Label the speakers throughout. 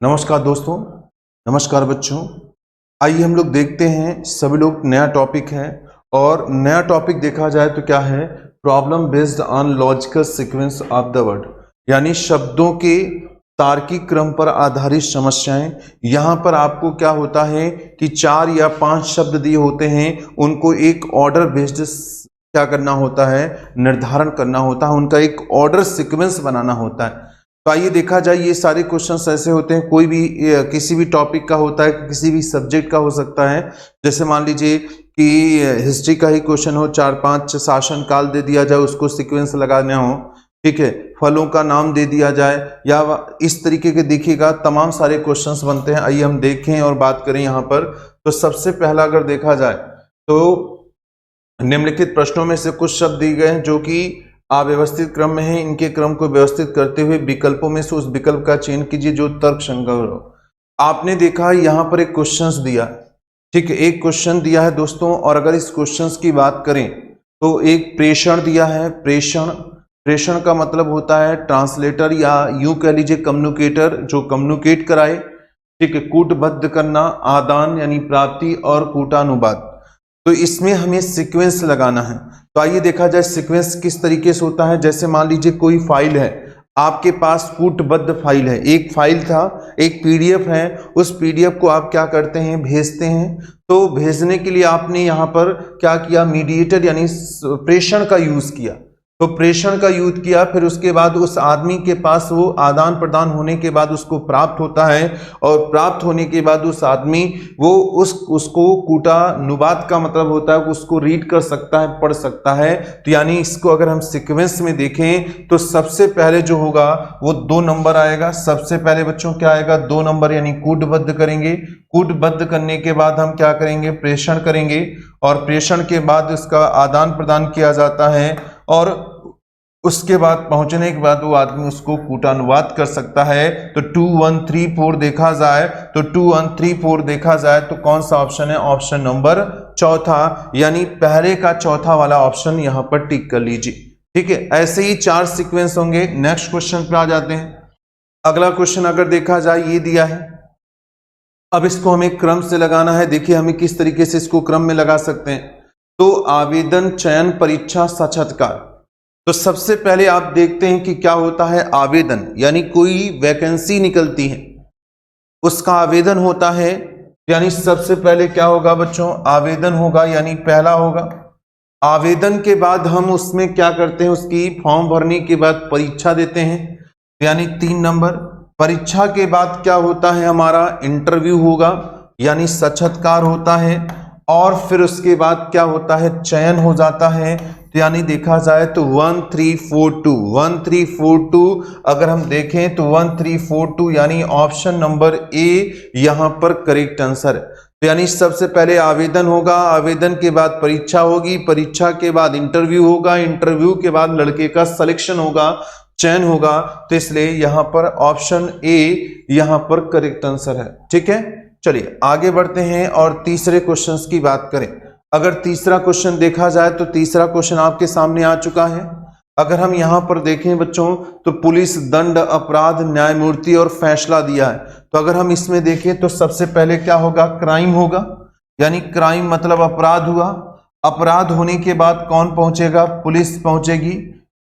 Speaker 1: नमस्कार दोस्तों, नमस्कार बच्चों। आइए हम लोग देखते हैं, सभी लोग नया टॉपिक है और नया टॉपिक देखा जाए तो क्या है, problem based on logical sequence of the word, यानी शब्दों के तार्किक क्रम पर आधारित समस्याएं। यहाँ पर आपको क्या होता है कि 4 या 5 शब्द दिए होते हैं, उनको एक ऑर्डर बेस्ड क्या करना होता है, निर्धारण करना होता है, उनका एक ऑर्डर सीक्वेंस बनाना होता है। तो आइए देखा जाए, ये सारे क्वेश्चंस ऐसे होते हैं, कोई भी किसी भी टॉपिक का होता है, किसी भी सब्जेक्ट का हो सकता है। जैसे मान लीजिए कि हिस्ट्री का ही क्वेश्चन हो, 4-5 शासन काल दे दिया जाए, उसको सीक्वेंस लगाना हो, ठीक है, फलों का नाम दे दिया जाए, या इस तरीके के देखिएगा तमाम सारे क्वेश्चंस बनते हैं। आइए हम देखें और बात करें यहाँ पर। तो सबसे पहला अगर देखा जाए तो निम्नलिखित प्रश्नों में से कुछ शब्द दिए गए हैं जो कि अव्यवस्थित क्रम में है। इनके क्रम को व्यवस्थित करते हुए विकल्पों में से उस विकल्प का चयन कीजिए जो तर्कसंगत हो। आपने देखा यहाँ पर एक क्वेश्चंस दिया, ठीक है, एक क्वेश्चन दिया है दोस्तों। और अगर इस क्वेश्चंस की बात करें तो एक प्रेषण दिया है। प्रेषण का मतलब होता है ट्रांसलेटर, या यूं कह लीजिए कम्युनिकेटर, जो कम्युनिकेट कराए, ठीक है। कूटबद्ध करना, आदान यानी प्राप्ति, और कूटानुवाद। तो इसमें हमें सीक्वेंस लगाना है। तो आइए देखा जाए सीक्वेंस किस तरीके से होता है। जैसे मान लीजिए कोई फाइल है, आपके पास कूटबद्ध फाइल है, एक फाइल था, एक पीडीएफ है, उस पीडीएफ को आप क्या करते हैं, भेजते हैं। तो भेजने के लिए आपने यहाँ पर क्या किया, मीडिएटर यानी प्रेषण का यूज किया। तो प्रेषण का यूज किया, फिर उसके बाद उस आदमी के पास वो आदान प्रदान होने के बाद उसको प्राप्त होता है, और प्राप्त होने के बाद उस आदमी वो उसको कूटानुवाद का मतलब होता है उसको रीड कर सकता है, पढ़ सकता है। तो यानी इसको अगर हम सीक्वेंस में देखें तो सबसे पहले जो होगा वो 2 नंबर आएगा। सबसे पहले बच्चों क्या आएगा, 2 नंबर, यानी कूटबद्ध करेंगे। कूटबद्ध करने के बाद हम क्या करेंगे, प्रेषण करेंगे, और प्रेषण के बाद उसका आदान प्रदान किया जाता है, और उसके बाद पहुंचने के बाद वो आदमी उसको कूटानुवाद कर सकता है। तो 2 1 3 4 देखा जाए तो 2 1 3 4 देखा जाए तो कौन सा ऑप्शन है, ऑप्शन नंबर चौथा, यानी पहले का चौथा वाला ऑप्शन यहां पर टिक कर लीजिए, ठीक है। ऐसे ही 4 सीक्वेंस होंगे। नेक्स्ट क्वेश्चन पे आ जाते हैं। अगला क्वेश्चन अगर देखा जाए, ये दिया है, अब इसको हमें क्रम से लगाना है। देखिए हमें किस तरीके से इसको क्रम में लगा सकते हैं। तो आवेदन, चयन, परीक्षा, साक्षात्कार। तो सबसे पहले आप देखते हैं कि क्या होता है, आवेदन, यानी कोई वैकेंसी निकलती है, उसका आवेदन होता है। यानी सबसे पहले क्या होगा बच्चों, आवेदन होगा, यानी पहला होगा। आवेदन के बाद हम उसमें क्या करते हैं, उसकी फॉर्म भरने के बाद परीक्षा देते हैं, यानी 3 नंबर। परीक्षा के बाद क्या होता है, हमारा इंटरव्यू होगा, यानी साक्षात्कार होता है। और फिर उसके बाद क्या होता है, चयन हो जाता है। तो यानी देखा जाए तो 1 3 4 2 1 3 4 2 अगर हम देखें तो 1 3 4 2 यानी ऑप्शन नंबर ए यहां पर करेक्ट आंसर है। तो यानी सबसे पहले आवेदन होगा, आवेदन के बाद परीक्षा होगी, परीक्षा के बाद इंटरव्यू होगा, इंटरव्यू के बाद लड़के का सिलेक्शन होगा, चयन होगा। तो इसलिए यहां पर ऑप्शन ए यहां पर करेक्ट आंसर है, ठीक है। चलिए आगे बढ़ते हैं और तीसरे क्वेश्चन की बात करें। अगर तीसरा क्वेश्चन देखा जाए तो तीसरा क्वेश्चन आपके सामने आ चुका है। अगर हम यहां पर देखें बच्चों तो पुलिस, दंड, अपराध, न्यायमूर्ति और फैसला दिया है। तो अगर हम इसमें देखें तो सबसे पहले क्या होगा, क्राइम होगा, यानी क्राइम मतलब अपराध हुआ। अपराध होने के बाद कौन पहुंचेगा, पुलिस पहुंचेगी।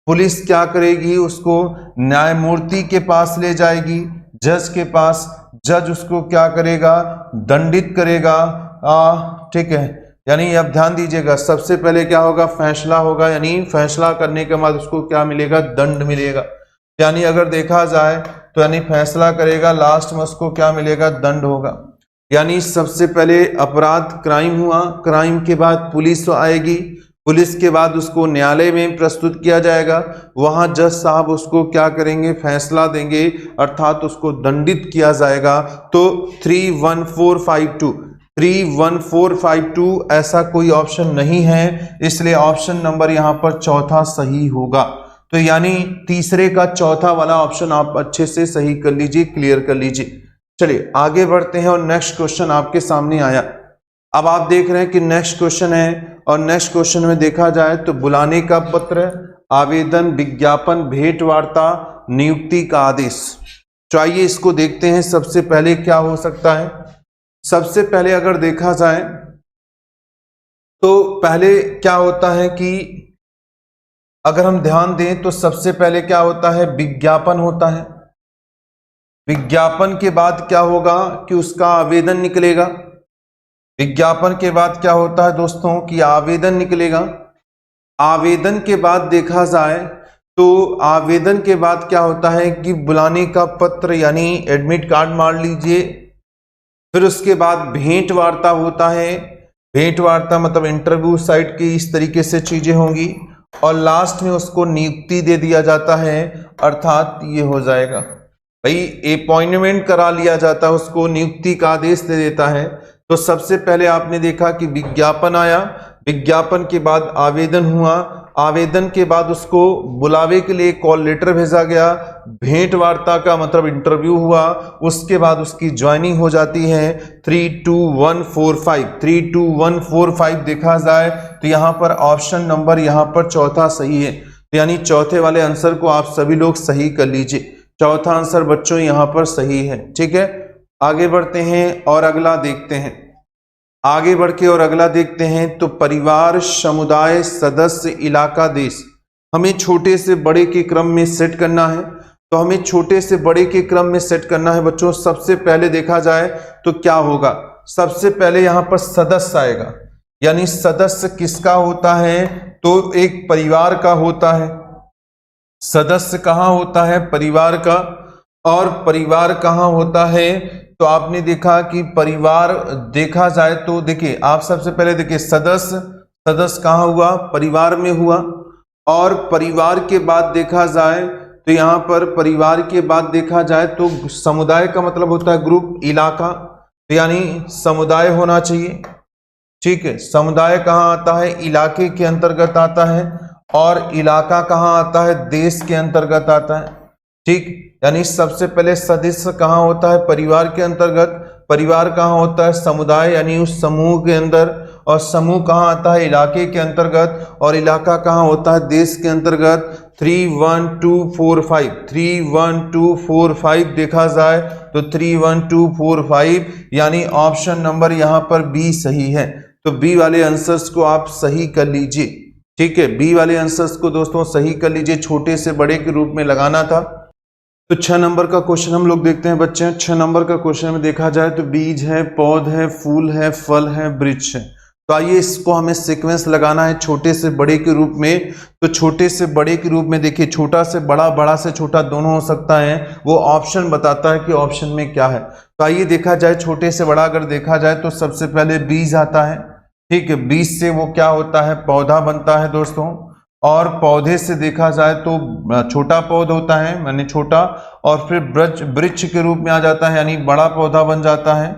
Speaker 1: पुलिस क्या करेगी, उसको न्यायमूर्ति के पास ले जाएगी, जज के पास। जज उसको क्या करेगा, दंडित करेगा, ठीक है। यानी अब ध्यान दीजिएगा, सबसे पहले क्या होगा, फैसला होगा, यानी फैसला करने के बाद उसको क्या मिलेगा, दंड मिलेगा। यानी अगर देखा जाए तो यानी फैसला करेगा, लास्ट में उसको क्या मिलेगा, दंड होगा। यानी सबसे पहले अपराध, क्राइम हुआ, क्राइम के बाद पुलिस आएगी, पुलिस के बाद उसको न्यायालय में प्रस्तुत किया जाएगा, वहां जज साहब उसको क्या करेंगे, फैसला देंगे, अर्थात उसको दंडित किया जाएगा। तो 3 1 4 5 2 3 1 4 5 2 ऐसा कोई ऑप्शन नहीं है, इसलिए ऑप्शन नंबर यहां पर चौथा सही होगा। तो यानी तीसरे का चौथा वाला ऑप्शन आप अच्छे से सही कर लीजिए, क्लियर कर लीजिए। चलिए आगे बढ़ते हैं और नेक्स्ट क्वेश्चन आपके सामने आया। अब आप देख रहे हैं कि नेक्स्ट क्वेश्चन है, और नेक्स्ट क्वेश्चन में देखा जाए तो बुलाने का पत्र, आवेदन, विज्ञापन, भेंट वार्ता, नियुक्ति का आदेश। तो आइए इसको देखते हैं। सबसे पहले क्या हो सकता है, सबसे पहले अगर देखा जाए तो पहले क्या होता है कि अगर हम ध्यान दें तो सबसे पहले क्या होता है, विज्ञापन होता है। विज्ञापन के बाद क्या होगा कि उसका आवेदन निकलेगा। विज्ञापन के बाद क्या होता है दोस्तों कि आवेदन निकलेगा। आवेदन के बाद देखा जाए तो आवेदन के बाद क्या होता है कि बुलाने का पत्र यानी एडमिट कार्ड मान लीजिए। फिर उसके बाद भेंट वार्ता होता है। भेंट वार्ता मतलब इंटरव्यू साइट की इस तरीके से चीजें होंगी और लास्ट में उसको नियुक्ति दे दिया जाता है, अर्थात ये हो जाएगा भाई अपॉइंटमेंट करा लिया जाता है, उसको नियुक्ति का आदेश दे देता है। तो सबसे पहले आपने देखा कि विज्ञापन आया, विज्ञापन के बाद आवेदन हुआ, आवेदन के बाद उसको बुलावे के लिए कॉल लेटर भेजा गया, भेंट वार्ता का मतलब इंटरव्यू हुआ, उसके बाद उसकी ज्वाइनिंग हो जाती है। 32145 32145 देखा जाए तो यहाँ पर ऑप्शन नंबर यहाँ पर चौथा सही है, यानी चौथे वाले आंसर को आप सभी लोग सही कर लीजिए। चौथा आंसर बच्चों यहाँ पर सही है। ठीक है, आगे बढ़ते हैं और अगला देखते हैं। आगे बढ़ के और अगला देखते हैं तो परिवार, समुदाय, सदस्य, इलाका, देश, हमें छोटे से बड़े के क्रम में सेट करना है। तो हमें छोटे से बड़े के क्रम में सेट करना है बच्चों। सबसे पहले देखा जाए तो क्या होगा, सबसे पहले यहाँ पर सदस्य आएगा, यानी सदस्य किसका होता है तो एक परिवार का होता है। सदस्य कहाँ होता है, परिवार का। और परिवार कहाँ होता है तो आपने देखा कि परिवार देखा जाए तो देखिए आप सबसे पहले देखिए सदस्य, सदस्य कहाँ हुआ, परिवार में हुआ। और परिवार के बाद देखा जाए तो यहाँ पर परिवार के बाद देखा जाए तो समुदाय का मतलब होता है ग्रुप, इलाका, यानी समुदाय होना चाहिए। ठीक है, समुदाय कहाँ आता है, इलाके के अंतर्गत आता है। और इलाका कहाँ आता है, देश के अंतर्गत आता है। ठीक, यानी सबसे पहले सदस्य कहाँ होता है, परिवार के अंतर्गत। परिवार कहाँ होता है, समुदाय यानी उस समूह के अंदर। और समूह कहाँ आता है, इलाके के अंतर्गत। और इलाका कहाँ होता है, देश के अंतर्गत। 31245 31245 देखा जाए तो 31245 यानी ऑप्शन नंबर यहाँ पर बी सही है। तो बी वाले आंसर्स को आप सही कर लीजिए। ठीक है, बी वाले आंसर्स को दोस्तों सही कर लीजिए, छोटे से बड़े के रूप में लगाना था। तो 6 नंबर का क्वेश्चन हम लोग देखते हैं बच्चे। 6 नंबर का क्वेश्चन में देखा जाए तो बीज है, पौध है, फूल है, फल है, वृक्ष है। तो आइए इसको हमें सीक्वेंस लगाना है छोटे से बड़े के रूप में। तो छोटे से बड़े के रूप में देखिए, छोटा से बड़ा, बड़ा से छोटा दोनों हो सकता है, वो ऑप्शन बताता है कि ऑप्शन में क्या है। तो आइए देखा जाए छोटे से बड़ा अगर देखा जाए तो सबसे पहले बीज आता है। ठीक है, बीज से वो क्या होता है, पौधा बनता है दोस्तों। और पौधे से देखा जाए तो छोटा पौधा होता है यानी छोटा, और फिर वृक्ष के रूप में आ जाता है यानी बड़ा पौधा बन जाता है।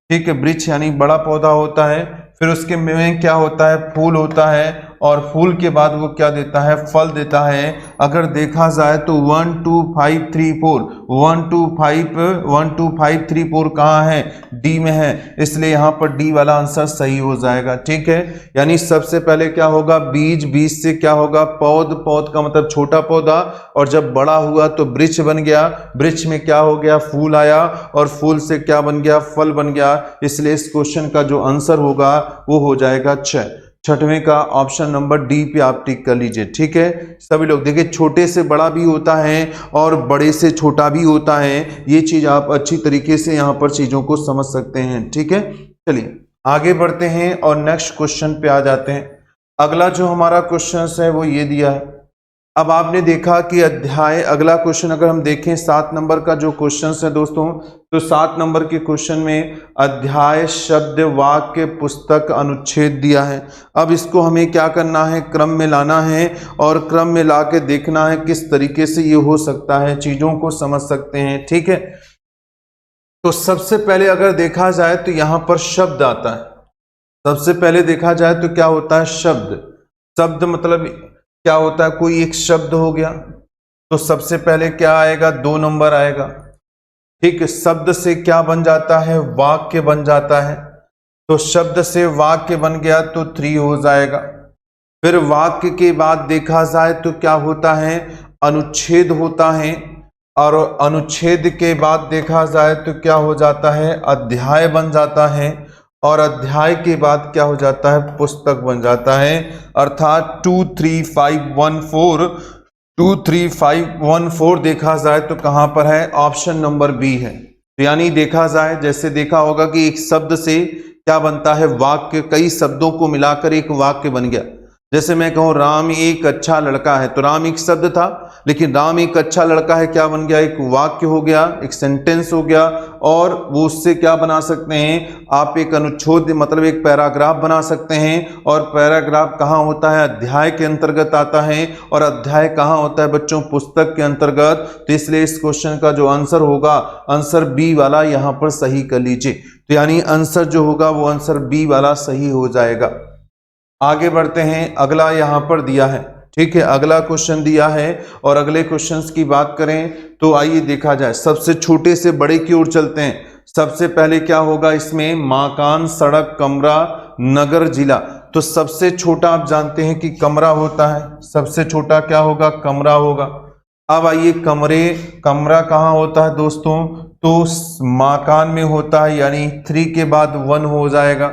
Speaker 1: ठीक है, वृक्ष यानी बड़ा पौधा होता है। फिर उसके में क्या होता है, फूल होता है। और फूल के बाद वो क्या देता है, फल देता है। अगर देखा जाए तो 1 2 5 3 4 1 2 5 3 4 कहाँ है, डी में है, इसलिए यहाँ पर डी वाला आंसर सही हो जाएगा। ठीक है, यानी सबसे पहले क्या होगा, बीज, बीज से क्या होगा, पौध, पौध का मतलब छोटा पौधा, और जब बड़ा हुआ तो वृक्ष बन गया, वृक्ष में क्या हो गया, फूल आया, और फूल से क्या बन गया, फल बन गया। इसलिए इस क्वेश्चन का जो आंसर होगा वो हो जाएगा 6। छठवें का ऑप्शन नंबर डी पे आप टिक कर लीजिए। ठीक है, सभी लोग देखिए छोटे से बड़ा भी होता है और बड़े से छोटा भी होता है, ये चीज आप अच्छी तरीके से यहाँ पर चीजों को समझ सकते हैं। ठीक है, चलिए आगे बढ़ते हैं और नेक्स्ट क्वेश्चन पे आ जाते हैं। अगला जो हमारा क्वेश्चन है वो ये दिया है। अब आपने देखा कि अध्याय, अगला क्वेश्चन अगर हम देखें 7 नंबर का जो क्वेश्चन है दोस्तों, तो 7 नंबर के क्वेश्चन में अध्याय, शब्द, वाक्य, पुस्तक, अनुच्छेद दिया है। अब इसको हमें क्या करना है, क्रम में लाना है, और क्रम में ला के देखना है किस तरीके से ये हो सकता है, चीजों को समझ सकते हैं। ठीक है, तो सबसे पहले अगर देखा जाए तो यहाँ पर शब्द आता है। सबसे पहले देखा जाए तो क्या होता है, शब्द। शब्द मतलब क्या होता है, कोई एक शब्द हो गया, तो सबसे पहले क्या आएगा, 2 नंबर आएगा। ठीक है, शब्द से क्या बन जाता है, वाक्य बन जाता है। तो शब्द से वाक्य बन गया तो 3 हो जाएगा। फिर वाक्य के बाद देखा जाए तो क्या होता है, अनुच्छेद होता है। और अनुच्छेद के बाद देखा जाए तो क्या हो जाता है, अध्याय बन जाता है, और अध्याय के बाद क्या हो जाता है, पुस्तक बन जाता है। अर्थात 23514 देखा जाए तो कहां पर है, ऑप्शन नंबर बी है। तो यानी देखा जाए, जैसे देखा होगा कि एक शब्द से क्या बनता है, वाक्य, कई शब्दों को मिलाकर एक वाक्य बन गया। जैसे मैं कहूं राम एक अच्छा लड़का है, तो राम एक शब्द था, लेकिन राम एक अच्छा लड़का है क्या बन गया, एक वाक्य हो गया, एक सेंटेंस हो गया। और वो उससे क्या बना सकते हैं आप, एक अनुच्छेद मतलब एक पैराग्राफ बना सकते हैं। और पैराग्राफ कहाँ होता है, अध्याय के अंतर्गत आता है, और अध्याय कहाँ होता है बच्चों, पुस्तक के अंतर्गत। तो इसलिए इस क्वेश्चन का जो आंसर होगा, आंसर बी वाला यहाँ पर सही कर लीजिए। तो यानी आंसर जो होगा वो आंसर बी वाला सही हो जाएगा। आगे बढ़ते हैं, अगला यहां पर दिया है, ठीक है, अगला क्वेश्चन दिया है। और अगले क्वेश्चंस की बात करें तो आइए देखा जाए, सबसे छोटे से बड़े की ओर चलते हैं। सबसे पहले क्या होगा इसमें, मकान, सड़क, कमरा, नगर, जिला। तो सबसे छोटा आप जानते हैं कि कमरा होता है, सबसे छोटा क्या होगा, कमरा होगा। अब आइए कमरा कहाँ होता है दोस्तों, तो मकान में होता है, यानी 3 के बाद 1 हो जाएगा।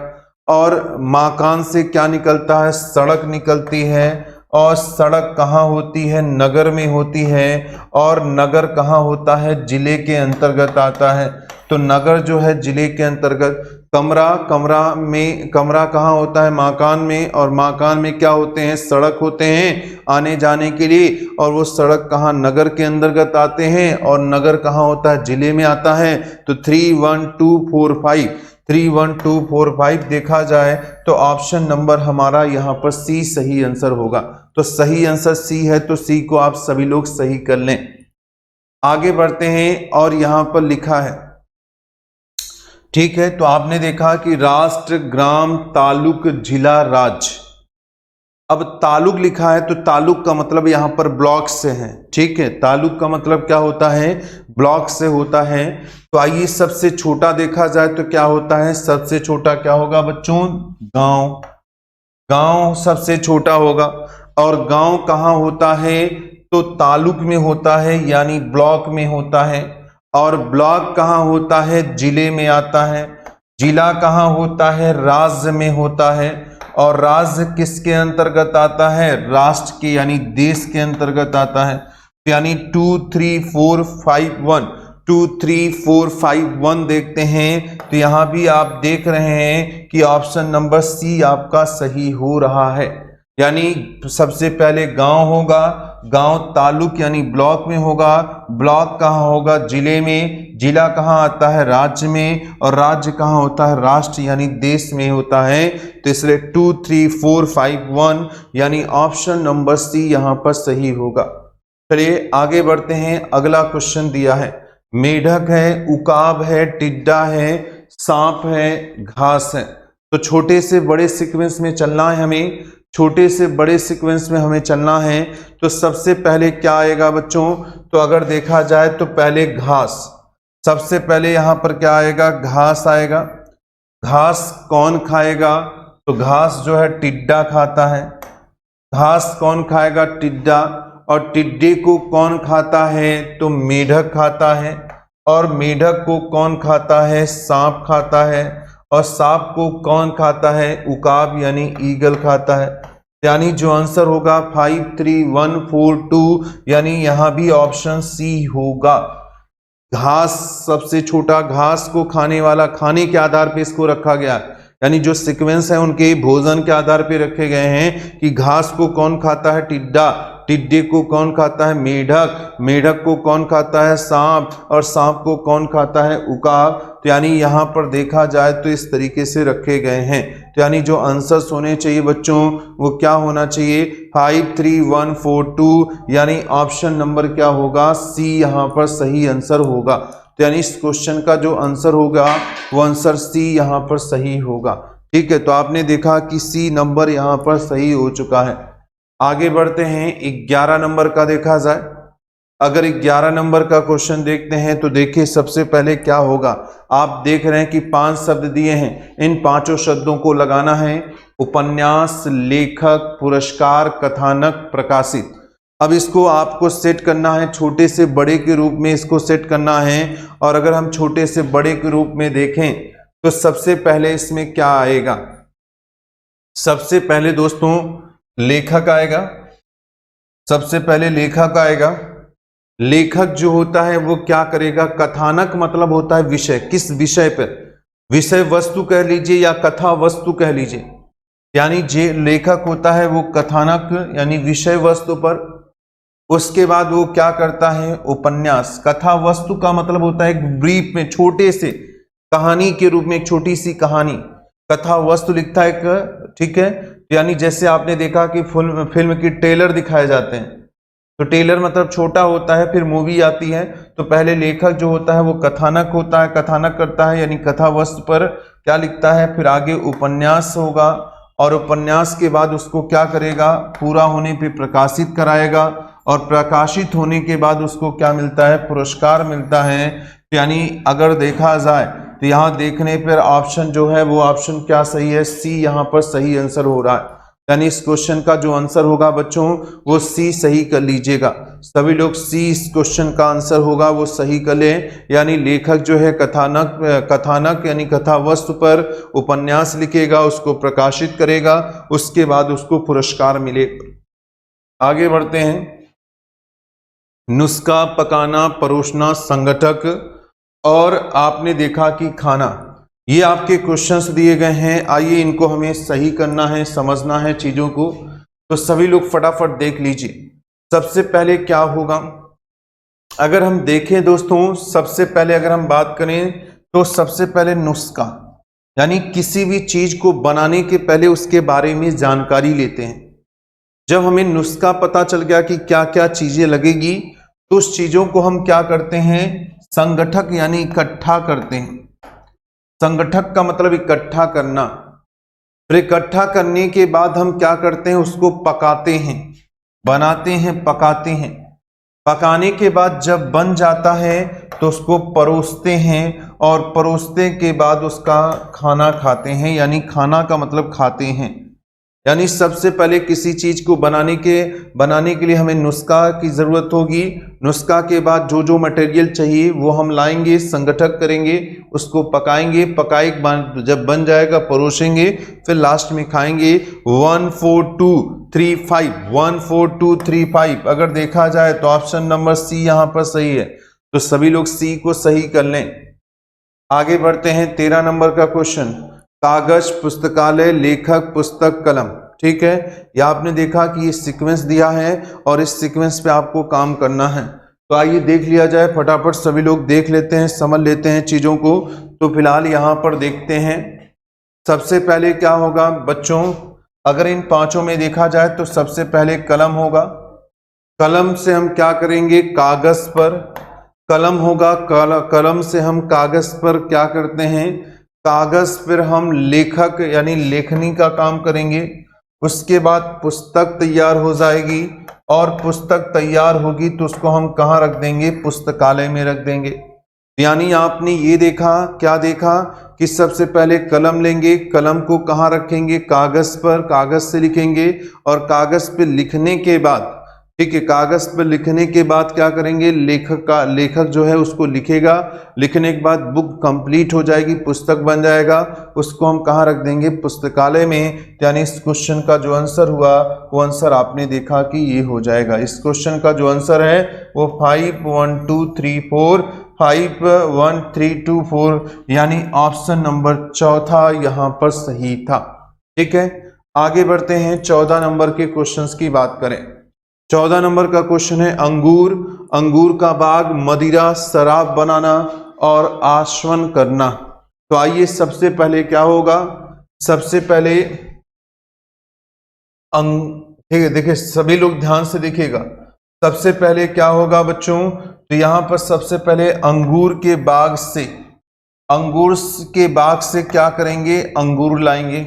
Speaker 1: और मकान से क्या निकलता है, सड़क निकलती है, और सड़क कहाँ होती है, नगर में होती है। और नगर कहाँ होता है, जिले के अंतर्गत आता है। तो नगर जो है जिले के अंतर्गत। कमरा कहाँ होता है, मकान में, और मकान में क्या होते हैं, सड़क होते हैं आने जाने के लिए। और वो सड़क कहाँ, नगर के अंतर्गत आते हैं, और नगर कहाँ होता है, जिले में आता है। तो 31245 देखा जाए तो ऑप्शन नंबर हमारा यहाँ पर सी सही आंसर होगा। तो सही आंसर सी है, तो सी को आप सभी लोग सही कर लें। आगे बढ़ते हैं, और यहाँ पर लिखा है, ठीक है, तो आपने देखा कि राष्ट्र, ग्राम, तालुक, जिला, राज्य। अब तालुक लिखा है, तो तालुक का मतलब यहां पर ब्लॉक से है, ठीक है, तालुक का मतलब क्या होता है, ब्लॉक से होता है। तो आइए सबसे छोटा देखा जाए तो क्या होता है, सबसे छोटा क्या होगा बच्चों, गांव सबसे छोटा होगा। और गांव कहाँ होता है, तो तालुक में होता है, यानी ब्लॉक में होता है। और ब्लॉक कहाँ होता है, जिले में आता है। जिला कहाँ होता है, राज्य में होता है। और राज्य किसके अंतर्गत आता है, राष्ट्र के यानी देश के अंतर्गत आता है। यानी 23451 देखते हैं। तो यहां भी आप देख रहे हैं कि ऑप्शन नंबर सी आपका सही हो रहा है। यानी सबसे पहले गांव होगा, गांव तालुक यानी ब्लॉक में होगा, ब्लॉक कहाँ होगा, जिले में, जिला कहाँ आता है, राज्य में, और राज्य कहाँ होता है, राष्ट्र यानी देश में होता है। तो इसलिए 23451 यानी ऑप्शन नंबर सी यहाँ पर सही होगा। चलिए आगे बढ़ते हैं, अगला क्वेश्चन दिया है, मेढक है, उकाब है, टिड्डा है, सांप है, घास है। तो छोटे से बड़े सीक्वेंस में चलना है हमें, छोटे से बड़े सीक्वेंस में हमें चलना है। तो सबसे पहले क्या आएगा बच्चों, तो अगर देखा जाए तो पहले घास, सबसे पहले यहां पर क्या आएगा, घास आएगा। घास कौन खाएगा, तो घास जो है टिड्डा खाता है। घास कौन खाएगा, टिड्डा। और टिड्डे को कौन खाता है, तो मेढक खाता है। और मेढक को कौन खाता है, सांप खाता है। और सांप को कौन खाता है, उकाब यानी ईगल खाता है। यानी जो आंसर होगा 53142 यानी यहां भी ऑप्शन सी होगा। घास सबसे छोटा, घास को खाने वाला, खाने के आधार पे इसको रखा गया, यानी जो सीक्वेंस है उनके भोजन के आधार पे रखे गए हैं कि घास को कौन खाता है, टिड्डा। टिड्डे को कौन खाता है, मेढक। मेढक को कौन खाता है, सांप। और सांप को कौन खाता है, उकाब। तो यानी यहाँ पर देखा जाए तो इस तरीके से रखे गए हैं। तो यानी जो आंसर्स होने चाहिए बच्चों वो क्या होना चाहिए, 53142 यानी ऑप्शन नंबर क्या होगा, सी यहाँ पर सही आंसर होगा। तो यानी इस क्वेश्चन का जो आंसर होगा वो आंसर सी यहाँ पर सही होगा। ठीक है, तो आपने देखा कि सी नंबर यहाँ पर सही हो चुका है। आगे बढ़ते हैं, 11 नंबर का देखा जाए। अगर 11 नंबर का क्वेश्चन देखते हैं तो देखिए सबसे पहले क्या होगा। आप देख रहे हैं कि 5 शब्द दिए हैं, इन 5 शब्दों को लगाना है। उपन्यास, लेखक, पुरस्कार, कथानक, प्रकाशित। अब इसको आपको सेट करना है छोटे से बड़े के रूप में, इसको सेट करना है। और अगर हम छोटे से बड़े के रूप में देखें तो सबसे पहले इसमें क्या आएगा? सबसे पहले दोस्तों लेखक आएगा, सबसे पहले लेखक आएगा। लेखक जो होता है वो क्या करेगा? कथानक मतलब होता है विषय, किस विषय पर? विषय वस्तु कह लीजिए या कथा वस्तु कह लीजिए, यानी जे लेखक होता है वो कथानक यानी विषय वस्तु पर। उसके बाद वो क्या करता है? उपन्यास। कथा वस्तु का मतलब होता है एक ब्रीफ में, छोटे से कहानी के रूप में, एक छोटी सी कहानी। कथा वस्तु लिखता है एक, ठीक है। यानी जैसे आपने देखा कि फिल्म की ट्रेलर दिखाए जाते हैं, तो ट्रेलर मतलब छोटा होता है, फिर मूवी आती है, तो पहले लेखक जो होता है वो कथानक होता है, कथानक करता है यानी कथा वस्तु पर क्या लिखता है। फिर आगे उपन्यास होगा, और उपन्यास के बाद उसको क्या करेगा? पूरा होने पे प्रकाशित कराएगा, और प्रकाशित होने के बाद उसको क्या मिलता है? पुरस्कार मिलता है। यानी अगर देखा जाए तो यहाँ देखने पर ऑप्शन जो है वो ऑप्शन क्या सही है? सी यहाँ पर सही आंसर हो रहा है। यानी इस क्वेश्चन का जो आंसर होगा बच्चों वो सी सही कर लीजिएगा। सभी लोग सी इस क्वेश्चन का आंसर होगा वो सही कर लें। यानी लेखक जो है कथानक यानी कथा वस्तु पर उपन्यास लिखेगा, उसको प्रकाशित करेगा, उसके बाद उसको पुरस्कार मिलेगा। आगे बढ़ते हैं। नुस्खा, पकाना, परोसना, संगठक और आपने देखा कि खाना, ये आपके क्वेश्चंस दिए गए हैं। आइए इनको हमें सही करना है, समझना है चीजों को। तो सभी लोग फटाफट देख लीजिए। सबसे पहले क्या होगा? अगर हम देखें दोस्तों, सबसे पहले अगर हम बात करें तो सबसे पहले नुस्खा, यानी किसी भी चीज को बनाने के पहले उसके बारे में जानकारी लेते हैं। जब हमें नुस्खा पता चल गया कि क्या क्या चीजें लगेगी, तो उस चीजों को हम क्या करते हैं? संगठक यानी इकट्ठा करते हैं। संगठक का मतलब इकट्ठा करना। फिर इकट्ठा करने के बाद हम क्या करते हैं? उसको पकाते हैं, बनाते हैं, पकाते हैं। पकाने के बाद जब बन जाता है तो उसको परोसते हैं, और परोसते के बाद उसका खाना खाते हैं, यानी खाना का मतलब खाते हैं। यानी सबसे पहले किसी चीज को बनाने के लिए हमें नुस्खा की जरूरत होगी। नुस्खा के बाद जो जो मटेरियल चाहिए वो हम लाएंगे, संगठक करेंगे, उसको पकाएंगे, पकाए के बाद जब बन जाएगा परोसेंगे, फिर लास्ट में खाएंगे। 1 4 2 3 5 1 4 2 3 5 अगर देखा जाए तो ऑप्शन नंबर सी यहाँ पर सही है। तो सभी लोग सी को सही कर लें। आगे बढ़ते हैं। 13 नंबर का क्वेश्चन, कागज, पुस्तकालय, लेखक, पुस्तक, कलम। ठीक है, ये आपने देखा कि ये सीक्वेंस दिया है और इस सीक्वेंस पे आपको काम करना है। तो आइए देख लिया जाए फटाफट, सभी लोग देख लेते हैं, समझ लेते हैं चीजों को। तो फिलहाल यहाँ पर देखते हैं। सबसे पहले क्या होगा बच्चों? अगर इन पांचों में देखा जाए तो सबसे पहले कलम होगा। कलम से हम क्या करेंगे? कागज पर कलम होगा। कलम से हम कागज पर क्या करते हैं? कागज पर हम लेखक यानी लेखनी का काम करेंगे। उसके बाद पुस्तक तैयार हो जाएगी, और पुस्तक तैयार होगी तो उसको हम कहाँ रख देंगे? पुस्तकालय में रख देंगे। यानी आपने ये देखा, क्या देखा कि सबसे पहले कलम लेंगे, कलम को कहाँ रखेंगे? कागज पर, कागज से लिखेंगे, और कागज पे लिखने के बाद, ठीक है, कागज पर लिखने के बाद क्या करेंगे? लेखक जो है उसको लिखेगा। लिखने के बाद बुक कंप्लीट हो जाएगी, पुस्तक बन जाएगा, उसको हम कहाँ रख देंगे? पुस्तकालय में। यानी इस क्वेश्चन का जो आंसर हुआ वो आंसर आपने देखा कि ये हो जाएगा। इस क्वेश्चन का जो आंसर है वो 5 1 2 3 4 5 1 3 2 4 यानी ऑप्शन नंबर चौथा यहाँ पर सही था। ठीक है, आगे बढ़ते हैं। 14 नंबर के क्वेश्चंस की बात करें। 14 नंबर का क्वेश्चन है अंगूर, अंगूर का बाग, मदिरा, शराब बनाना और आश्वन करना। तो आइए सबसे पहले क्या होगा? सबसे पहले ठीक है, देखिए सभी लोग ध्यान से देखिएगा। सबसे पहले क्या होगा बच्चों? तो यहां पर सबसे पहले अंगूर के बाग से क्या करेंगे? अंगूर लाएंगे।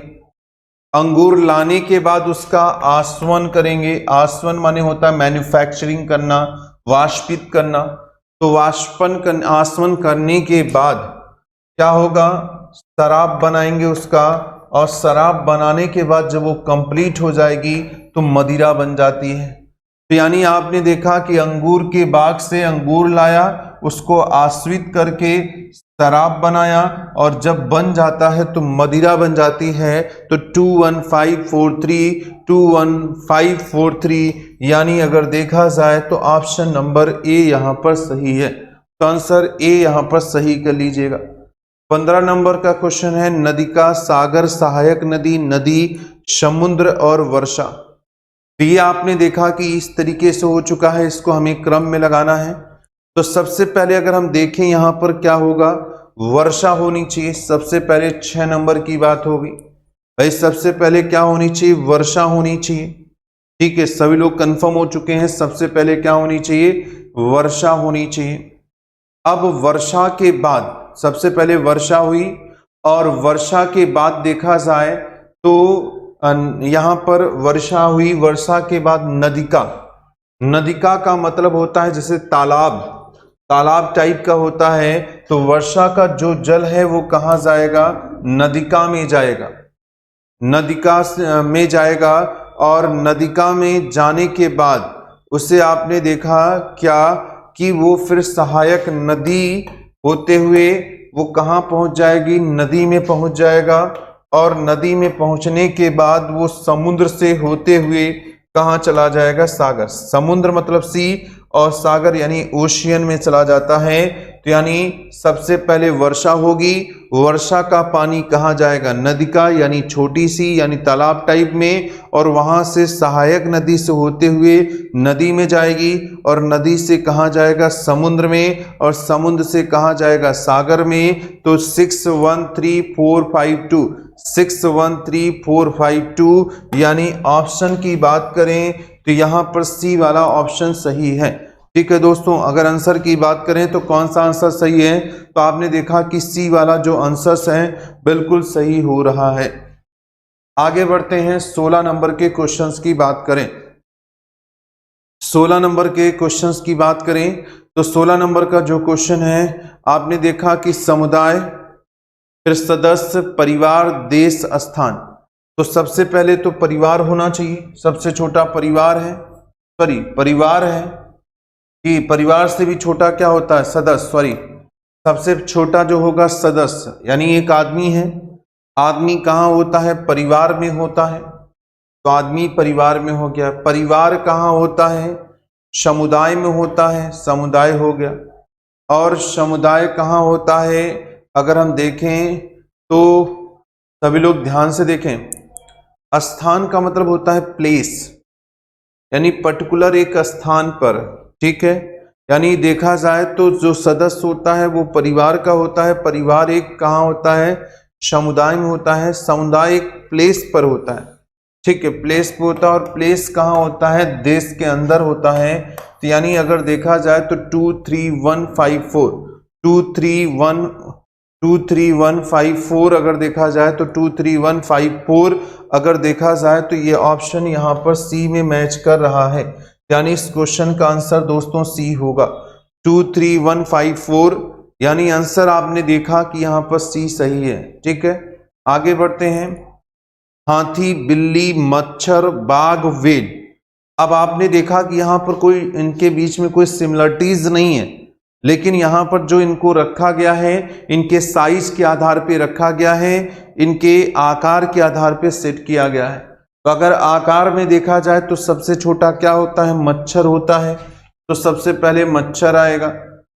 Speaker 1: अंगूर लाने के बाद उसका आसवन करेंगे। आसवन माने होता है मैन्युफैक्चरिंग करना, वाष्पित करना। तो आसवन करने के बाद क्या होगा? शराब बनाएंगे उसका, और शराब बनाने के बाद जब वो कंप्लीट हो जाएगी तो मदिरा बन जाती है। तो यानी आपने देखा कि अंगूर के बाग से अंगूर लाया, उसको आश्रित करके शराब बनाया, और जब बन जाता है तो मदिरा बन जाती है। तो 21543 21543, यानी अगर देखा जाए तो ऑप्शन नंबर ए यहाँ पर सही है। तो आंसर ए यहाँ पर सही कर लीजिएगा। 15 नंबर का क्वेश्चन है, नदी का सागर, सहायक नदी, नदी, समुद्र और वर्षा। तो ये आपने देखा कि इस तरीके से हो चुका है, इसको हमें क्रम में लगाना है। तो सबसे पहले अगर हम देखें यहाँ पर क्या होगा, वर्षा होनी चाहिए। सबसे पहले 6 नंबर की बात होगी भाई, सबसे पहले क्या होनी चाहिए, वर्षा होनी चाहिए। ठीक है, सभी लोग कंफर्म हो चुके हैं, सबसे पहले क्या होनी चाहिए, वर्षा होनी चाहिए। अब वर्षा के बाद सबसे पहले वर्षा हुई, और वर्षा के बाद देखा जाए तो यहां पर वर्षा हुई, वर्षा के बाद नदिका। नदिका का मतलब होता है जैसे तालाब, तालाब टाइप का होता है। तो वर्षा का जो जल है वो कहां जाएगा, नदिका में जाएगा, नदिका में जाएगा। और नदिका में जाने के बाद उसे आपने देखा क्या कि वो फिर सहायक नदी होते हुए वो कहाँ पहुंच जाएगी, नदी में पहुंच जाएगा। और नदी में पहुंचने के बाद वो समुद्र से होते हुए कहाँ चला जाएगा, सागर। समुद्र मतलब सी, और सागर यानी ओशियन में चला जाता है। तो यानी सबसे पहले वर्षा होगी, वर्षा का पानी कहाँ जाएगा, नदी का, यानी छोटी सी यानी तालाब टाइप में, और वहां से सहायक नदी से होते हुए नदी में जाएगी, और नदी से कहाँ जाएगा, समुद्र में, और समुद्र से कहाँ जाएगा, सागर में। तो 613452 613452, यानी ऑप्शन की बात करें तो यहां पर सी वाला ऑप्शन सही है। ठीक है दोस्तों, अगर आंसर की बात करें तो कौन सा आंसर सही है, तो आपने देखा कि सी वाला जो आंसर्स है बिल्कुल सही हो रहा है। आगे बढ़ते हैं, 16 नंबर के क्वेश्चंस की बात करें। 16 नंबर के क्वेश्चंस की बात करें तो 16 नंबर का जो क्वेश्चन है, आपने देखा कि समुदाय, फिर सदस्य, परिवार, देश, स्थान। तो सबसे पहले तो परिवार होना चाहिए, सबसे छोटा परिवार है, सॉरी परिवार है कि परिवार से भी छोटा क्या होता है, सदस्य, सॉरी सबसे छोटा जो होगा सदस्य, यानी एक आदमी है। आदमी कहाँ होता है, परिवार में होता है। तो आदमी परिवार में हो गया। परिवार कहाँ होता है, समुदाय में होता है, समुदाय हो गया। और समुदाय कहाँ होता है, अगर हम देखें तो सभी लोग ध्यान से देखें, स्थान का मतलब होता है प्लेस, यानी पर्टिकुलर एक स्थान पर। ठीक है, यानी देखा जाए तो जो सदस्य होता है वो परिवार का होता है। परिवार एक कहाँ होता है, समुदाय में होता है। समुदाय एक प्लेस पर होता है। ठीक है, प्लेस पे होता है, और प्लेस कहाँ होता है, देश के अंदर होता है। तो यानी अगर देखा जाए तो 23154 23154 अगर देखा जाए तो 23154 अगर देखा जाए तो ये ऑप्शन यहाँ पर सी में मैच कर रहा है, यानी इस क्वेश्चन का आंसर दोस्तों सी होगा 23154, यानी आंसर आपने देखा कि यहाँ पर सी सही है। ठीक है, आगे बढ़ते हैं। हाथी, बिल्ली, मच्छर, बाघ, व्हेल। अब आपने देखा कि यहाँ पर कोई इनके बीच में कोई सिमिलरिटीज नहीं है, लेकिन यहाँ पर जो इनको रखा गया है, इनके साइज के आधार पे रखा गया है, इनके आकार के आधार पे सेट किया गया है। तो अगर आकार में देखा जाए तो सबसे छोटा क्या होता है, मच्छर होता है। तो सबसे पहले मच्छर आएगा।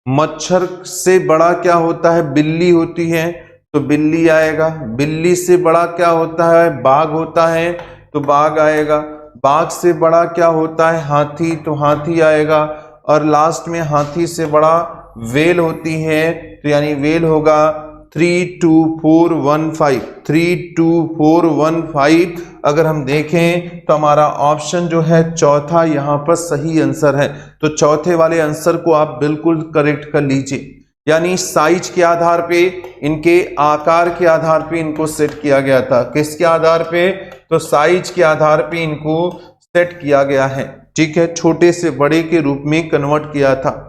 Speaker 1: मच्छर से बड़ा क्या होता है, बिल्ली होती है, तो बिल्ली आएगा। बिल्ली से बड़ा क्या होता है, बाघ होता है, तो बाघ आएगा। बाघ से बड़ा क्या होता है, हाथी, तो हाथी आएगा। और लास्ट में हाथी से बड़ा वेल होती है, तो यानी वेल होगा 32415 32415। अगर हम देखें तो हमारा ऑप्शन जो है चौथा यहाँ पर सही आंसर है। तो चौथे वाले आंसर को आप बिल्कुल करेक्ट कर लीजिए, यानी साइज के आधार पे, इनके आकार के आधार पे इनको सेट किया गया था। किसके आधार पे, तो साइज के आधार पे इनको सेट किया गया है। ठीक है, छोटे से बड़े के रूप में कन्वर्ट किया था।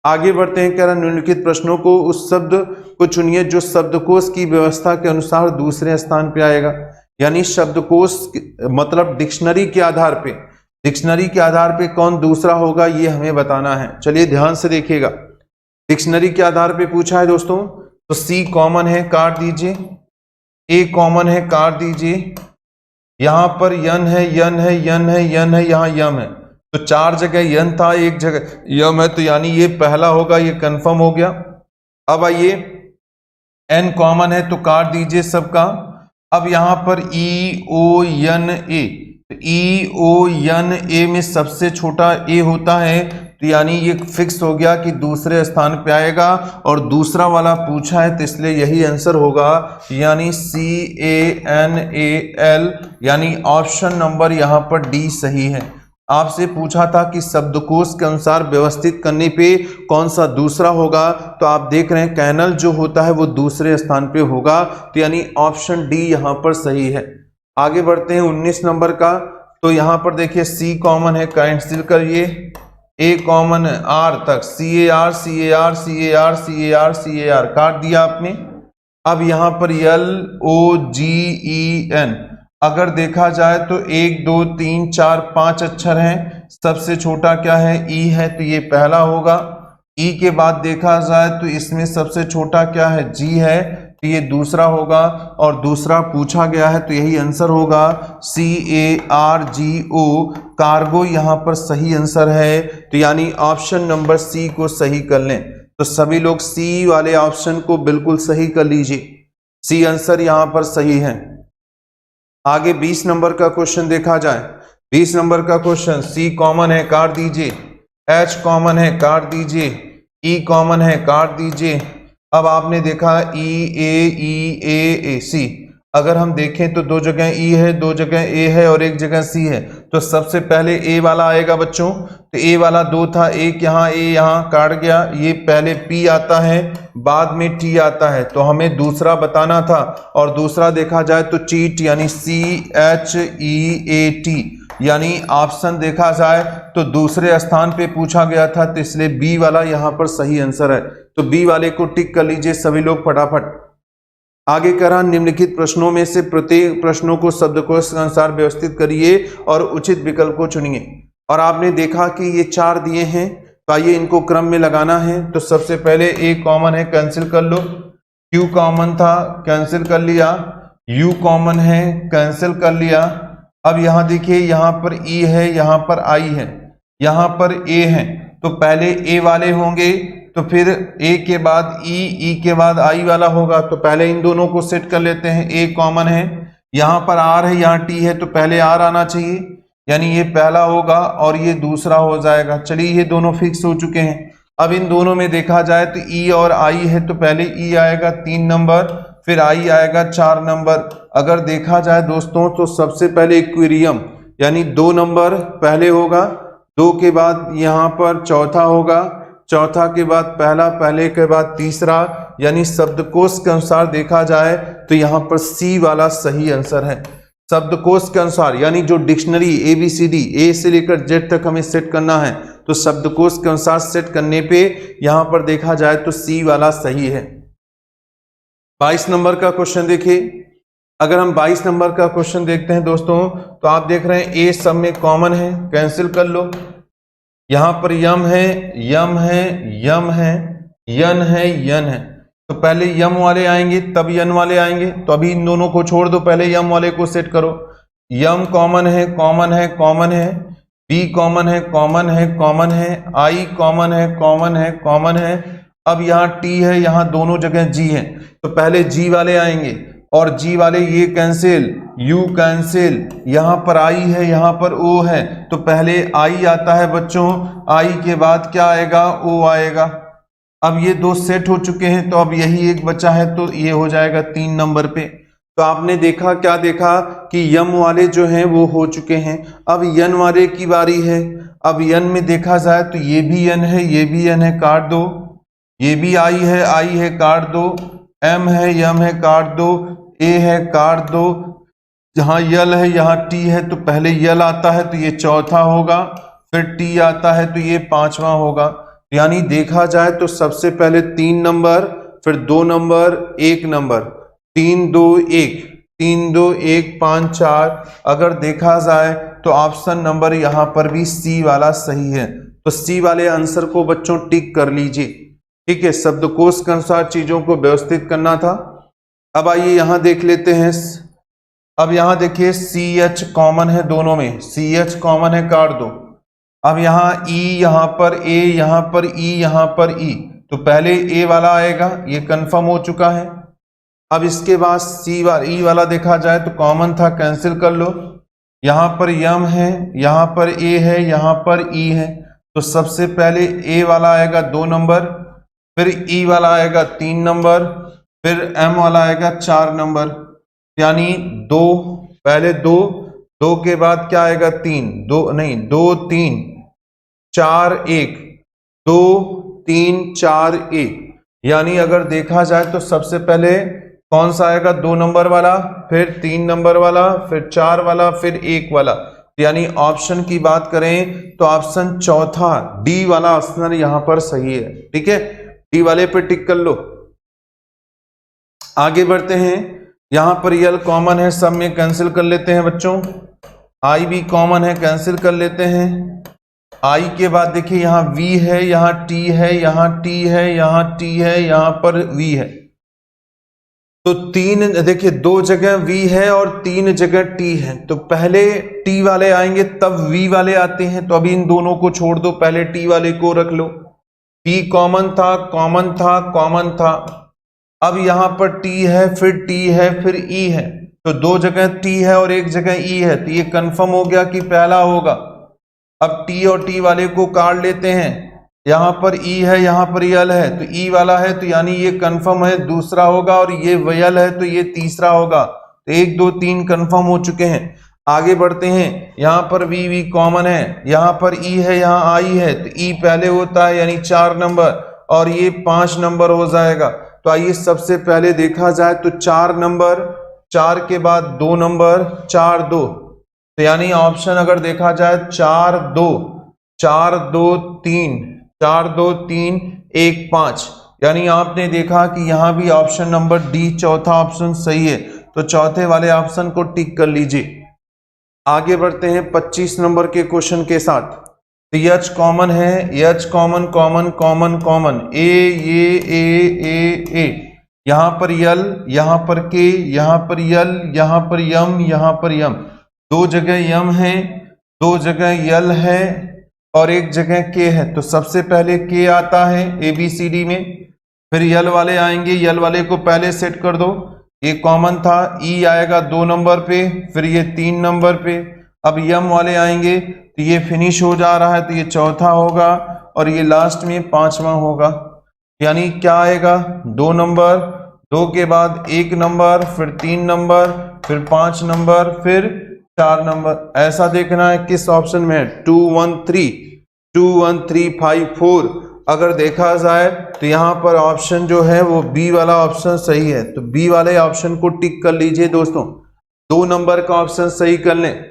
Speaker 1: आगे बढ़ते हैं, कह रहा निम्नलिखित प्रश्नों को उस शब्द को चुनिए जो शब्दकोश की व्यवस्था के अनुसार दूसरे स्थान पे आएगा। यानी शब्दकोश मतलब डिक्शनरी के आधार पे, डिक्शनरी के आधार पे कौन दूसरा होगा ये हमें बताना है। चलिए ध्यान से देखिएगा, डिक्शनरी के आधार पे पूछा है दोस्तों, तो सी कॉमन है, काट दीजिए। ए कॉमन है, काट दीजिए। यहां पर यन है, यन है, यन है, यन है, यहां यम है, तो 4 जगह यन था, 1 जगह यम है, तो यानी ये पहला होगा, ये कंफर्म हो गया। अब आइए एन कॉमन है तो काट दीजिए सबका। अब यहां पर ई ओ यन ए, तो ई ओ यन ए में सबसे छोटा ए होता है, तो यानी ये फिक्स हो गया कि दूसरे स्थान पे आएगा, और दूसरा वाला पूछा है तो इसलिए यही आंसर होगा, यानी CANAL, यानी ऑप्शन नंबर यहां पर डी सही है। आपसे पूछा था कि शब्दकोश के अनुसार व्यवस्थित करने पे कौन सा दूसरा होगा, तो आप देख रहे हैं कैनल जो होता है वो दूसरे स्थान पे होगा, तो यानी ऑप्शन डी यहां पर सही है। आगे बढ़ते हैं 19 नंबर का, तो यहां पर देखिए सी कॉमन है, कैंसिल करिए। ए कॉमन है आर तक, CAR CAR CAR CAR CAR काट दिया आपने। अब यहां पर LOGEN, अगर देखा जाए तो 1 2 3 4 5 अक्षर हैं, सबसे छोटा क्या है, ई है, तो ये पहला होगा। ई के बाद देखा जाए तो इसमें सबसे छोटा क्या है, जी है, तो ये दूसरा होगा, और दूसरा पूछा गया है तो यही आंसर होगा, CARGO, कार्गो यहां पर सही आंसर है, तो यानी ऑप्शन नंबर सी को सही कर लें। तो सभी लोग सी वाले ऑप्शन को बिल्कुल सही कर लीजिए, सी आंसर यहां पर सही है। आगे 20 नंबर का क्वेश्चन देखा जाए। 20 नंबर का क्वेश्चन, सी कॉमन है, काट दीजिए। एच कॉमन है, काट दीजिए। ई कॉमन है, काट दीजिए। अब आपने देखा E सी, अगर हम देखें तो 2 जगह ई है, 2 जगह ए है और 1 जगह सी है, तो सबसे पहले ए वाला आएगा बच्चों, तो ए वाला 2 था, एक यहाँ ए यहाँ काट गया, ये पहले पी आता है, बाद में टी आता है, तो हमें दूसरा बताना था, और दूसरा देखा जाए तो चीट, यानी CHEAT, यानी ऑप्शन देखा जाए तो दूसरे स्थान पे पूछा गया था, तो इसलिए बी वाला यहाँ पर सही आंसर है, तो बी वाले को टिक कर लीजिए सभी लोग फटाफट। आगे करा, निम्नलिखित प्रश्नों में से प्रत्येक प्रश्नों को शब्दकोश के अनुसार व्यवस्थित करिए और उचित विकल्प को चुनिए। और आपने देखा कि ये 4 दिए हैं, तो आइए इनको क्रम में लगाना है। तो सबसे पहले ए कॉमन है, कैंसिल कर लो। क्यू कॉमन था, कैंसिल कर लिया। यू कॉमन है, कैंसिल कर लिया। अब यहां देखिए, यहां पर ई है, यहां पर आई है, यहां पर ए है, तो पहले ए वाले होंगे, तो फिर ए के बाद ई के बाद आई वाला होगा, तो पहले इन दोनों को सेट कर लेते हैं। ए कॉमन है, यहां पर आर है, यहां टी है, तो पहले आर आना चाहिए, यानी ये पहला होगा और ये दूसरा हो जाएगा। चलिए ये दोनों फिक्स हो चुके हैं। अब इन दोनों में देखा जाए तो ई और आई है, तो पहले ई आएगा 3 नंबर, फिर आई आएगा 4 नंबर। अगर देखा जाए दोस्तों तो सबसे पहले एक्वेरियम, यानी 2 नंबर पहले होगा, 2 के बाद यहाँ पर चौथा होगा, चौथा के बाद पहला, पहले के बाद तीसरा, यानी शब्दकोश के अनुसार देखा जाए तो यहाँ पर सी वाला सही आंसर है। शब्दकोश के अनुसार, यानी जो डिक्शनरी ABCD ए से लेकर जेड तक हमें सेट करना है, तो शब्दकोश के अनुसार सेट करने पे यहां पर देखा जाए तो सी वाला सही है। 22 नंबर का क्वेश्चन देखिए। अगर हम 22 नंबर का क्वेश्चन देखते हैं दोस्तों, तो आप देख रहे हैं ए सब में कॉमन है, कैंसिल कर लो। यहां पर यम है, यम है, यम है, यन है, यन है, तो पहले यम वाले आएंगे तब यन वाले आएंगे, तो अभी इन दोनों को छोड़ दो, पहले यम वाले को सेट करो। यम कॉमन है, कॉमन है, कॉमन है। बी कॉमन है, कॉमन है, कॉमन है। आई कॉमन है, कॉमन है, कॉमन है। अब यहाँ टी है, यहाँ दोनों जगह जी है, तो पहले जी वाले आएंगे, और जी वाले ये कैंसिल, यू कैंसिल, यहाँ पर आई है, यहाँ पर ओ है, तो पहले आई आता है बच्चों, आई के बाद क्या आएगा, ओ आएगा। अब ये 2 सेट हो चुके हैं, तो अब यही एक बचा है, तो ये हो जाएगा 3 नंबर पे। तो आपने देखा, क्या देखा कि यम वाले जो हैं वो हो चुके हैं। अब यन वाले की बारी है। अब यन में देखा जाए तो ये भी यन है, ये भी यन है, काट दो। ये भी आई है, काट दो। एम है, यम है, काट दो। ए है, काट दो। जहां यल है यहाँ टी है, तो पहले यल आता है तो ये चौथा होगा, फिर टी आता है तो ये 5वां होगा। यानी देखा जाए तो सबसे पहले 3 नंबर, फिर 2 नंबर, 1 नंबर, 3 2 1, 3 2 1 5 4। अगर देखा जाए तो ऑप्शन नंबर यहां पर भी सी वाला सही है। तो सी वाले आंसर को बच्चों टिक कर लीजिए। ठीक है, शब्दकोश के अनुसार चीजों को व्यवस्थित करना था। अब आइए यहां देख लेते हैं। अब यहां देखिए सी एच कॉमन है दोनों में, सी एच कॉमन है, काट दो। अब यहाँ ई, यहाँ पर ए, यहाँ पर ई, यहाँ पर ई, तो पहले ए वाला आएगा, ये कंफर्म हो चुका है। अब इसके बाद सी वाला ई वाला देखा जाए तो कॉमन था, कैंसिल कर लो। यहाँ पर यम है, यहाँ पर ए है, यहाँ पर ई है, तो सबसे पहले ए वाला आएगा 2 नंबर, फिर ई वाला आएगा 3 नंबर, फिर एम वाला आएगा 4 नंबर, यानी 2, पहले 2, 2 के बाद क्या आएगा 3, 2 नहीं 2 3 4 1, 2 3 4 1, यानी अगर देखा जाए तो सबसे पहले कौन सा आएगा 2 नंबर वाला, फिर 3 नंबर वाला, फिर 4 वाला, फिर 1 वाला, यानी ऑप्शन की बात करें तो ऑप्शन चौथा डी वाला ऑप्शन यहां पर सही है। ठीक है, डी वाले पे टिक कर लो। आगे बढ़ते हैं, यहां पर यल कॉमन है, सब में कैंसिल कर लेते हैं बच्चों। आई भी कॉमन है, कैंसिल कर लेते हैं। आई के बाद देखिए यहाँ वी है, यहाँ टी है, यहाँ टी है, यहाँ टी है, यहाँ पर वी है, तो 3 देखिए 2 जगह वी है और 3 जगह टी है, तो पहले टी वाले आएंगे तब वी वाले आते हैं, तो अभी इन दोनों को छोड़ दो, पहले टी वाले को रख लो। टी कॉमन था, कॉमन था, कॉमन था। अब यहां पर टी है, फिर टी है, फिर ई है, तो 2 जगह टी है और 1 जगह ई है, तो ये कंफर्म हो गया कि पहला होगा। अब टी और टी वाले को काट लेते हैं, यहां पर ई है, यहां पर यल है, तो ई वाला है, तो यानी ये कंफर्म है दूसरा होगा, और ये यल है तो ये तीसरा होगा, तो 1 2 3 कंफर्म हो चुके हैं। आगे बढ़ते हैं, यहां पर वी वी कॉमन है, यहां पर ई है, यहां आई है, तो ई पहले होता है यानी 4 नंबर, और ये 5 नंबर हो जाएगा। तो आइए सबसे पहले देखा जाए तो 4 नंबर, 4 के बाद 2 नंबर, 4 2, तो यानी ऑप्शन अगर देखा जाए 4 2 4 2 3 4 2 3 1 5, यानी आपने देखा कि यहां भी ऑप्शन नंबर डी चौथा ऑप्शन सही है, तो चौथे वाले ऑप्शन को टिक कर लीजिए। आगे बढ़ते हैं 25 नंबर के क्वेश्चन के साथ। तो एच कॉमन है, H common common common common, A, यहां पर यल, यहां पर के, यहां पर यल, यहां पर यम, यहां पर यम, 2 जगह यम है, 2 जगह यल है और 1 जगह के है, तो सबसे पहले के आता है ABCD में, फिर यल वाले आएंगे, यल वाले को पहले सेट कर दो, ये कॉमन था, ई आएगा 2 नंबर पे, फिर ये 3 नंबर पे। अब यम वाले आएंगे तो ये फिनिश हो जा रहा है, तो ये चौथा होगा और ये लास्ट में 5वां होगा, यानी क्या आएगा 2 नंबर, 2 के बाद 1 नंबर, फिर 3 नंबर, फिर 5 नंबर, फिर 4 नंबर। ऐसा देखना है किस ऑप्शन में है, 2 1 3 2 1 3 5 4। अगर देखा जाए तो यहां पर ऑप्शन जो है वो बी वाला ऑप्शन सही है, तो बी वाले ऑप्शन को टिक कर लीजिए दोस्तों। 2 नंबर का ऑप्शन सही कर लें।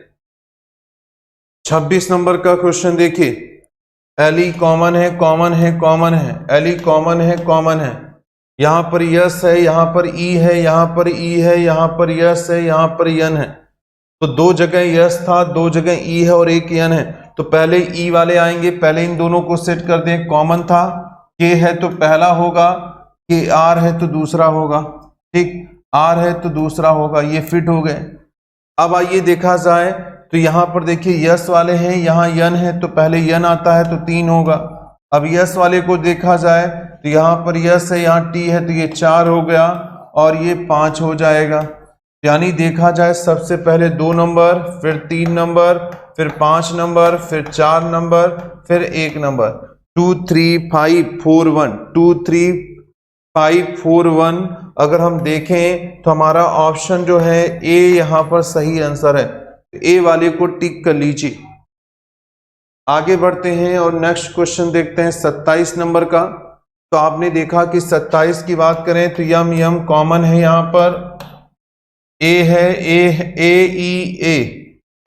Speaker 1: 26 नंबर का क्वेश्चन देखिए, एली कॉमन है, कॉमन है, कॉमन है, एली कॉमन है, कॉमन है, यहां पर यस है, यहां पर ई है, यहां पर ई है, यहां पर यस है, यहां पर यन है, तो 2 जगह यस था, 2 जगह ई है और 1 यन है, तो पहले ई वाले आएंगे, पहले इन दोनों को सेट कर दें। कॉमन था, के है तो पहला होगा, के आर है तो दूसरा होगा, ठीक, आर है तो दूसरा होगा, ये फिट हो गए। अब आइए देखा जाए तो यहां पर देखिए यस वाले हैं, यहां यन है तो पहले यन आता है तो 3 होगा। अब यस वाले को देखा जाए तो यहां पर यस है, यहां टी है, तो ये 4 हो गया और ये 5 हो जाएगा, यानी देखा जाए सबसे पहले 2 नंबर, फिर 3 नंबर, फिर 5 नंबर, फिर 4 नंबर, फिर 1 नंबर, 2 3 5 4 1 2 3 5 4 1। अगर हम देखें तो हमारा ऑप्शन जो है ए यहां पर सही आंसर है, ए वाले को टिक कर लीजिए। आगे बढ़ते हैं और नेक्स्ट क्वेश्चन देखते हैं 27 नंबर का। तो आपने देखा कि 27 की बात करें तो यम यम कॉमन है, यहां पर ए है,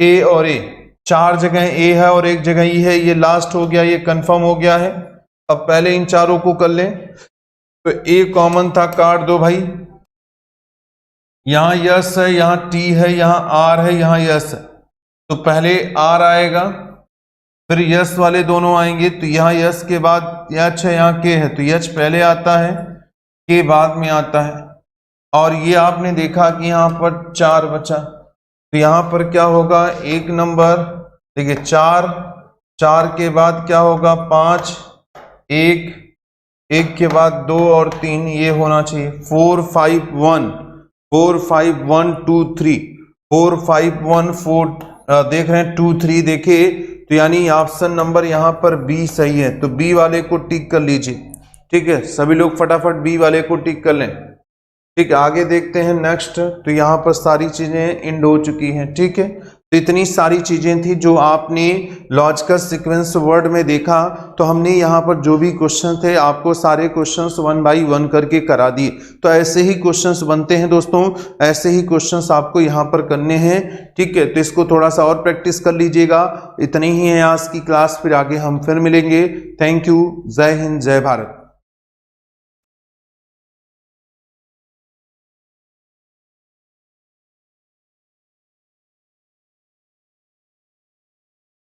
Speaker 1: ए और ए, 4 जगह ए है और 1 जगह ई है, ये लास्ट हो गया, ये कंफर्म हो गया है। अब पहले इन चारों को कर लें, तो ए कॉमन था, काट दो भाई, यहां यस है, यहां टी है, यहां आर है, यहां यस है, तो पहले आर आएगा, फिर यस वाले दोनों आएंगे, तो यहाँ यस के बाद एच है, यहाँ के है, तो एच पहले आता है, के बाद में आता है। और ये आपने देखा कि यहाँ पर 4 बचा, तो यहाँ पर क्या होगा, एक नंबर देखिए 4, 4 के बाद क्या होगा 5, 1 के बाद 2 और 3, ये होना चाहिए 4 5 1 4 5 1 2 3 4 5 1 4 देख रहे हैं 2 3 देखिए, तो यानी ऑप्शन नंबर यहाँ पर बी सही है, तो बी वाले को टिक कर लीजिए। ठीक है, सभी लोग फटाफट बी वाले को टिक कर लें। ठीक है, आगे देखते हैं नेक्स्ट। तो यहाँ पर सारी चीजें एंड हो चुकी हैं। ठीक है, तो इतनी सारी चीजें थी जो आपने लॉजिकल सीक्वेंस वर्ड में देखा। तो हमने यहाँ पर जो भी क्वेश्चन थे आपको सारे क्वेश्चंस 1 बाई 1 करके करा दिए। तो ऐसे ही क्वेश्चंस बनते हैं दोस्तों, ऐसे ही क्वेश्चंस आपको यहाँ पर करने हैं। ठीक है, तो इसको थोड़ा सा और प्रैक्टिस कर लीजिएगा। इतनी ही है आज की क्लास, फिर आगे हम फिर मिलेंगे। थैंक यू, जय हिंद, जय भारत।